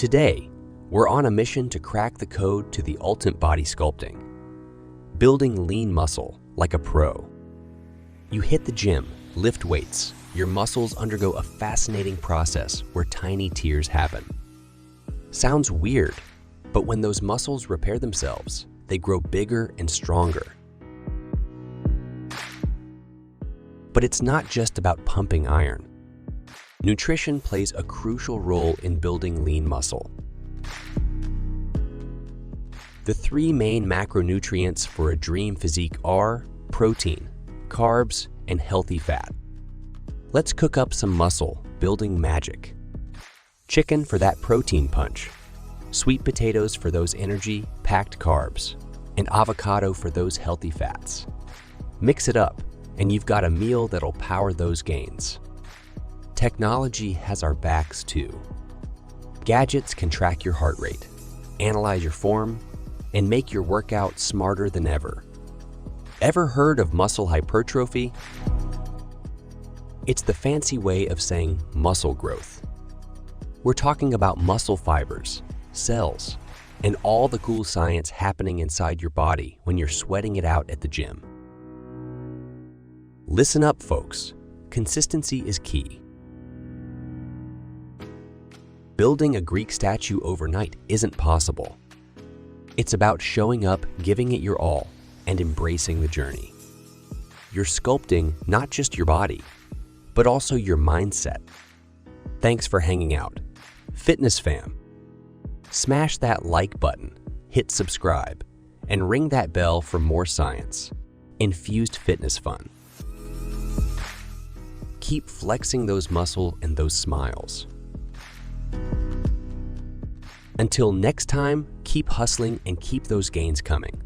Today, we're on a mission to crack the code to the ultimate body sculpting, building lean muscle like a pro. You hit the gym, lift weights, your muscles undergo a fascinating process where tiny tears happen. Sounds weird, but when those muscles repair themselves, they grow bigger and stronger. But it's not just about pumping iron. Nutrition plays a crucial role in building lean muscle. The three main macronutrients for a dream physique are protein, carbs, and healthy fat. Let's cook up some muscle, building magic. Chicken for that protein punch, sweet potatoes for those energy-packed carbs, and avocado for those healthy fats. Mix it up, and you've got a meal that'll power those gains. Technology has our backs too. Gadgets can track your heart rate, analyze your form, and make your workout smarter than ever. Ever heard of muscle hypertrophy? It's the fancy way of saying muscle growth. We're talking about muscle fibers, cells, and all the cool science happening inside your body when you're sweating it out at the gym. Listen up, folks. Consistency is key. Building a Greek statue overnight isn't possible. It's about showing up, giving it your all, and embracing the journey. You're sculpting not just your body, but also your mindset. Thanks for hanging out. Fitness fam, smash that like button, hit subscribe, and ring that bell for more science. Infused fitness fun. Keep flexing those muscles and those smiles. Until next time, keep hustling and keep those gains coming.